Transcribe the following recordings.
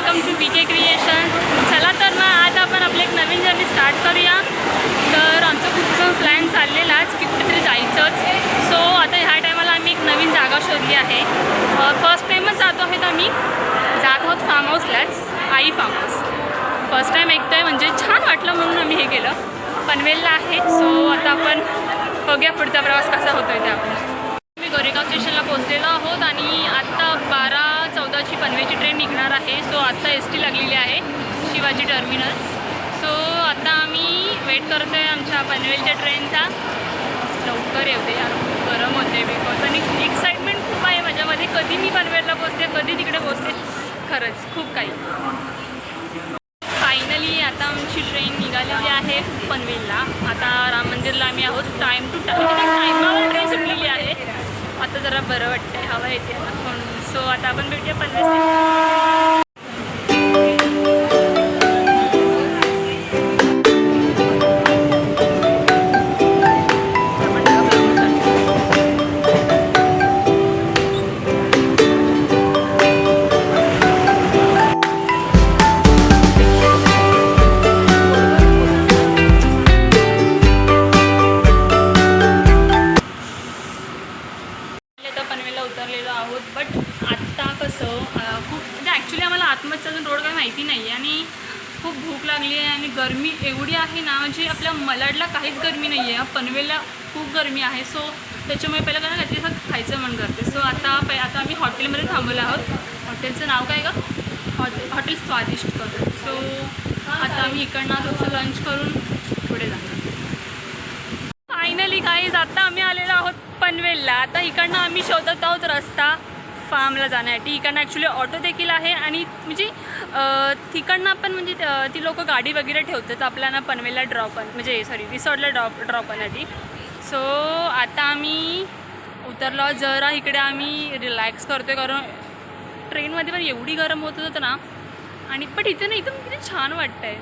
Welcome to VK creation. चला तर मग आज आपण आपली एक नवीन जर्नी स्टार्ट करूया. तर आमचं खूपचं प्लॅन चाललेलाच की कुठेतरी जायचंच. सो आता ह्या टायमाला आम्ही एक नवीन जागा शोधली आहे. फर्स्ट टाईमच जातो आहेत आम्ही. जात आहोत फार्म हाऊसलाच, आई फार्म हाऊस. फर्स्ट टाईम ऐकतो आहे म्हणजे छान वाटलं म्हणून आम्ही हे केलं. पनवेलला आहे. सो आता आपण बघूया पुढचा प्रवास कसा होतो आहे ते आपण. मी गोरेगाव स्टेशनला पोहोचलेलो आहोत आणि आत्ता 12:14ची पनवेलची ट्रेन निघणार आहे. सो आत्ता ST लागलेली आहे शिवाजी टर्मिनल. सो आता आम्ही वेट करतो आहे आमच्या पनवेलच्या ट्रेनचा. लवकर येऊ दे यार, गरम होते बिकॉज. आणि एक्साइटमेंट खूप आहे माझ्यामध्ये. कधी मी पनवेलला पोहोचते, कधी तिकडे पोहोचते, खरंच खूप काही. फायनली आता आमची ट्रेन निघालेली आहे पनवेलला. आता राम मंदिरला आम्ही आहोत. टाईम टू टाईमावर ट्रेन सुटलेली आहे. आता जरा बरं वाटतं आहे, हवा येते आता म्हणून. सो आता आपण भेटूया पनवेल स्टेशन. उतरलेलो आहोत. बट आत्ता कसं खूप म्हणजे ॲक्च्युली आम्हाला आतमधचा अजून रोड काही माहिती नाही आहे आणि खूप भूक लागली आहे आणि गरमी एवढी आहे ना, म्हणजे आपल्या मलाडला काहीच गरमी नाही आहे, पनवेलला खूप गरमी आहे. सो त्याच्यामुळे पहिलं काय ना काहीतरी असं खायचं मन करते. सो आता आम्ही हॉटेलमध्ये थांबवलं आहोत. हॉटेलचं नाव काय का? हॉटेल स्वादिष्ट करून. सो आता आम्ही इकडनं थोडंसं लंच करून पुढे जाणार. फायनली गाईज आता आम्ही आलेलो आहोत पनवेलला. आता इकडनं आम्ही शोधत आहोत रस्ता फार्मला जाण्यासाठी. इकडनं ॲक्च्युली ऑटो देखील आहे आणि म्हणजे तिकडनं आपण म्हणजे ती लोक गाडी वगैरे ठेवतात आपल्याला पनवेलला म्हणजे रिसॉर्टला ड्रॉप करण्यासाठी. सो आता आम्ही उतरलो. जरा इकडे आम्ही रिलॅक्स करतो आहे कारण ट्रेनमध्ये पण एवढी गरम होत होतं ना. आणि पण इथे ना एकदम किती छान वाटतं आहे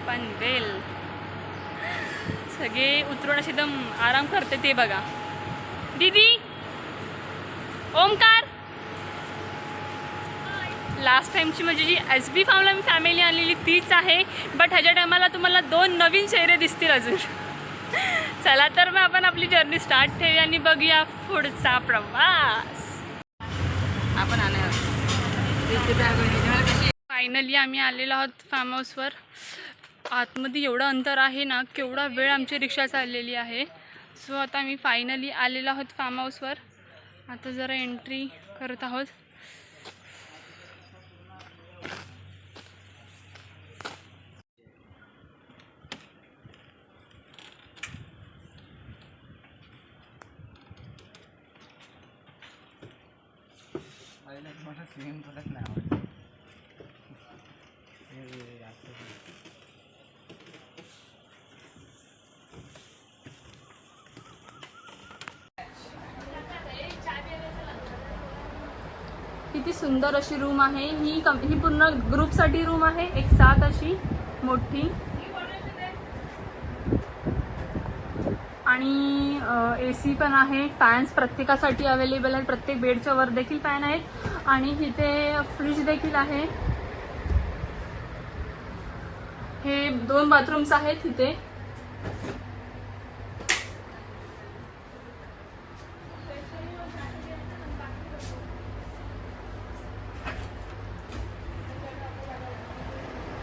पनवेल. सगळे उतरून असे एकदम आराम करते ते बघा. दीदी, ओमकार, लास्ट टाईमची म्हणजे जी SB फार्मला मी फॅमिली आणलेली तीच आहे. बट ह्याच्या टायमाला तुम्हाला 2 नवीन चेहरे दिसतील अजून. चला तर मग आपण आपली जर्नी स्टार्ट ठेवूया आणि बघूया पुढचा प्रवास. आपण फायनली आम्ही आलेलो आहोत फार्म हाऊसवर. आतमध्ये एवढं अंतर आहे ना, केवढा वेळ आमची रिक्षा चाललेली आहे. सो आता आम्ही फायनली आलेलो आहोत फार्म हाऊसवर. आता जरा एंट्री करत आहोत. किती सुंदर अशी रूम आहे ही. पूर्ण ग्रुपसाठी रूम आहे. एक साथ अशी मोठी आणि AC पण आहे. फॅन्स प्रत्येकासाठी अवेलेबल आहेत. प्रत्येक बेडच्या वर देखील फॅन आहेत आणि इथे फ्रीज देखील आहे. हे 2 बाथरूम्स आहेत इथे.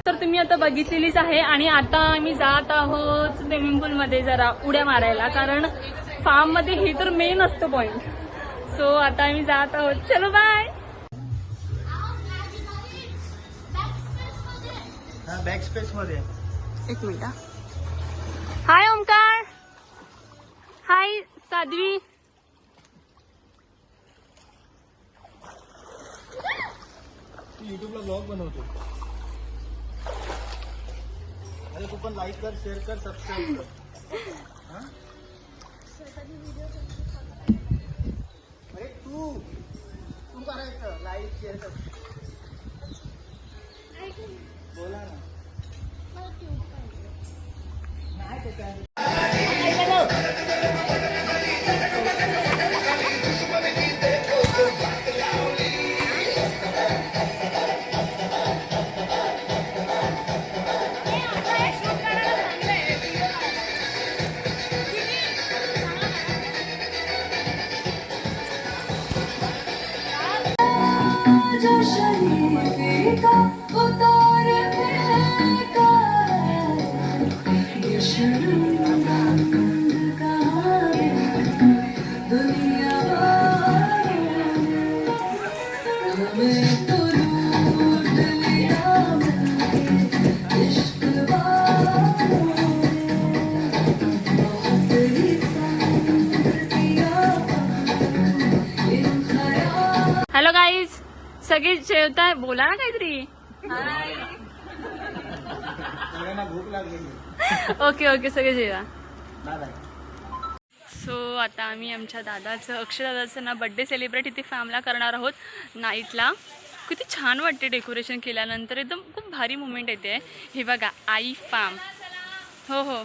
तर तुम्ही आता बघितलेलीच आहे. आणि आता आम्ही जात आहोत स्विमिंग पूलमध्ये जरा उड्या मारायला कारण फार्ममध्ये हे तर मेन असतो पॉईंट. सो आता आम्ही जात आहोत. चलो बाय. बॅक स्पेस मध्ये 1 मिनिट. हाय ओमकार, हाय साध्वी. युट्यूबला ब्लॉग बनवतो. अरे तू पण लाईक कर, शेअर कर, सबस्क्राईब कर. अरे तू करायचं लाईक शेअर कर. बोला ना. नाही ते हॅलो गाईज, सगळे जेवताय, बोला ना काहीतरी. भूक लागली. ओके ओके, सगळे जेवा. बाय. सो आता आम्ही आमच्या दादाचं, अक्षय दादाचं ना बड्डे सेलिब्रेट इथे फार्मला करणार आहोत नाईटला. किती छान वाटते डेकोरेशन केल्यानंतर, एकदम खूप भारी मुमेंट येते. हे बघा, आई फार्म. हो हो,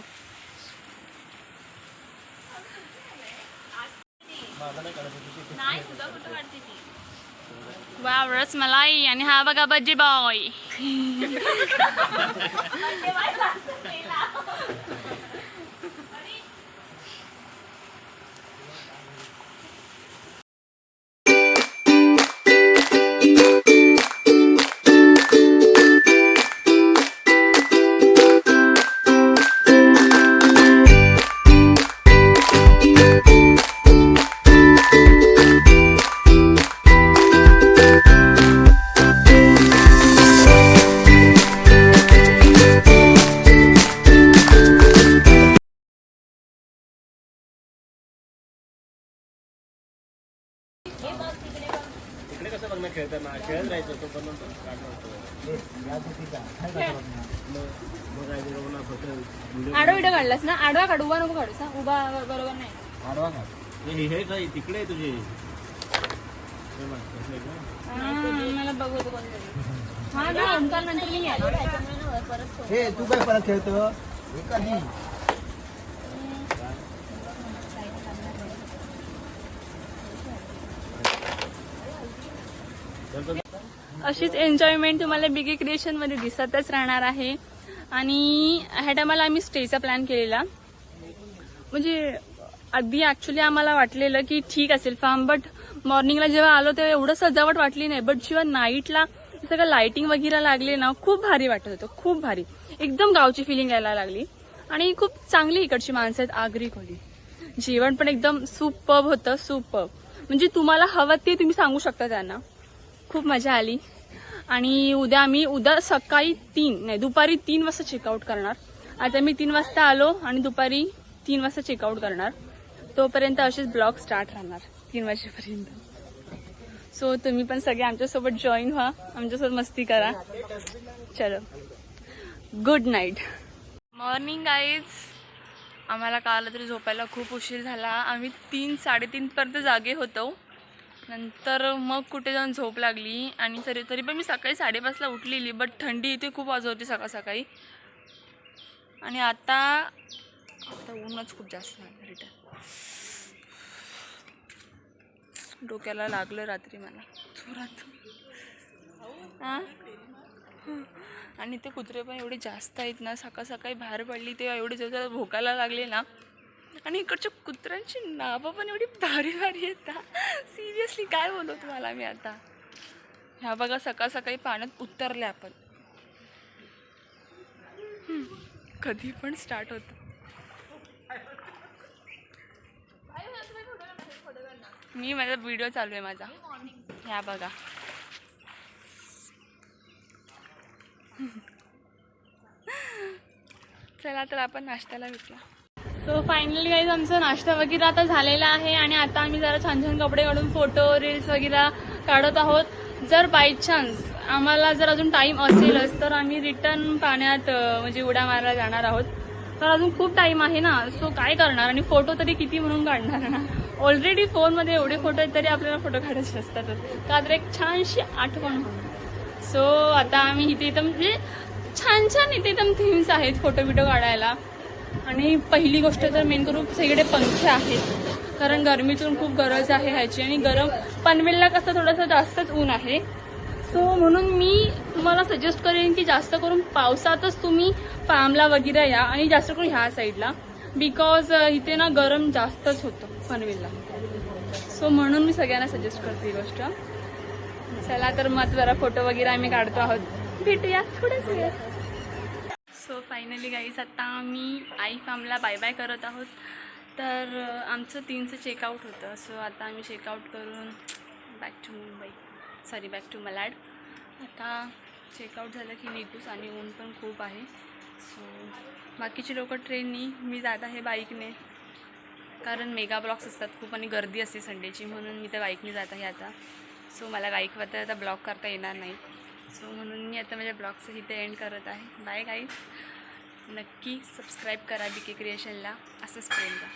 नाही तुझा फोटो काढते ती. वाव, रसमलाई. आणि हा बघा बज्जी बॉय. इकडे कसं बघणार खेळताना खेळत राहायचं तो पण नंतर काढणार आडवा व्हिडिओ काढलास ना? आडवा काढ, उभा नको काढूस. उभा बरोबर नाही. आडवा का हे काय तिकडे तुझे मला बघू कोणतरी. हा ना, ओंकार नंतर मी आलो. हे तू काय परत खेळतो कधी? अशीच एन्जॉयमेंट तुम्हाला बिगी क्रिएशनमध्ये दिसतच राहणार आहे. आणि ह्या टायमाला आम्ही स्टेचा प्लॅन केलेला. म्हणजे आधी ॲक्च्युली आम्हाला वाटलेलं की ठीक असेल फार्म, बट मॉर्निंगला जेव्हा आलो तेव्हा एवढं सजावट वाटली नाही. बट जेव्हा नाईटला सगळं लाईटिंग वगैरे लागले ना, खूप भारी वाटत होतं. खूप भारी, एकदम गावची फिलिंग यायला लागली. आणि खूप चांगली इकडची माणसं आहेत, आगरी खोली. जेवण पण एकदम सुपर्ब होतं, सुपर्ब. म्हणजे तुम्हाला हवं ते तुम्ही सांगू शकता त्यांना. खूप मजा आली. आणि उद्या सकाळी दुपारी 3 वाजता चेकआउट करणार. आज आम्ही 3 वाजता आलो आणि दुपारी 3 वाजता चेकआउट करणार. तोपर्यंत असेच ब्लॉग स्टार्ट राहणार 3 वाजेपर्यंत. सो तुम्ही पण सगळे आमच्यासोबत जॉईन व्हा, आमच्यासोबत मस्ती करा. चलो, गुड नाईट. Morning guys. आम्हाला काल तरी झोपायला खूप उशीर झाला. आम्ही 3-3:30 पर्यंत जागे होतो. नंतर मग कुठे जाऊन झोप लागली. आणि तरी पण मी सकाळी 5:30ला उठलेली. बट थंडी इथे खूप वाजत होती सकाळी. आणि आता ऊनच खूप जास्त आहे. रिटर्न डोक्याला लागलं रात्री मला जोरात. आणि ते कुत्रे पण एवढे जास्त आहेत ना, सकाळी बाहेर पडली तेव्हा एवढे जोरात भोकायला लागले ना. आणि इकडच्या कुत्र्यांची नावं पण एवढी भारी भारी आहेत ना. सिरियसली काय बोलू तुम्हाला मी आता. ह्या बघा, सकाळी पाण्यात उतरले आपण. कधी पण स्टार्ट होतं. मी माझा व्हिडिओ चालू आहे माझा. ह्या बघा. चला तर आपण नाश्त्याला भेटूया. सो फायनली गाईज आमचा नाश्ता वगैरे आता झालेला आहे. आणि आता आम्ही जरा छान छान कपडे काढून फोटो रील्स वगैरे काढत आहोत. जर बाय चान्स आम्हाला जर अजून टाईम असेलच तर आम्ही रिटर्न पाण्यात म्हणजे उड्या मारायला जाणार आहोत. तर अजून खूप टाईम आहे ना. सो काय करणार, आणि फोटो तरी किती म्हणून काढणार ना. ऑलरेडी फोनमध्ये एवढे फोटो आहेत तरी आपल्याला फोटो काढायचे असतातच, का तर एक छानशी आठवण म्हणून. सो आता आम्ही इथे एकदम म्हणजे छान इथे एकदम थीम्स आहेत फोटो बिटो काढायला. आणि पहिली गोष्ट तर मेन करून सगळीकडे पंखे आहेत, कारण गरमीतून खूप गरज आहे ह्याची. आणि पनवेलला कसं थोडंसं जास्तच ऊन आहे. सो म्हणून मी तुम्हाला सजेस्ट करेन की जास्त करून पावसातच तुम्ही फार्मला वगैरे या. आणि जास्त करून ह्या साईडला, बिकॉज इथे ना गरम जास्तच होतं पनवेलला. सो म्हणून मी सगळ्यांना सजेस्ट करते ही गोष्ट. चला तर मग जरा फोटो वगैरे आम्ही काढतो आहोत. भेटूया थोड्याच वेळात. सो फायनली गाईज आता आम्ही आई फार्मला बाय बाय करत आहोत. तर आमचं 3चं चेकआउट होतं. सो आता आम्ही चेकआउट करून बॅक टू मलाड. आता चेकआउट झालं की निघूच. आणि ऊन पण खूप आहे. सो बाकीची लोक ट्रेननी, मी जात आहे बाईकने, कारण मेगा ब्लॉक्स असतात खूप आणि गर्दी असते संडेची, म्हणून मी त्या बाईकने जात आहे आता. सो मला गाईकबद्दल आता ब्लॉग करता येणार नाही. सो म्हणून मी आता माझ्या ब्लॉगचं इथे एंड करत आहे. Bye guys. नक्की सबस्क्राईब करा BK क्रिएशनला. असंच प्रेम द्या.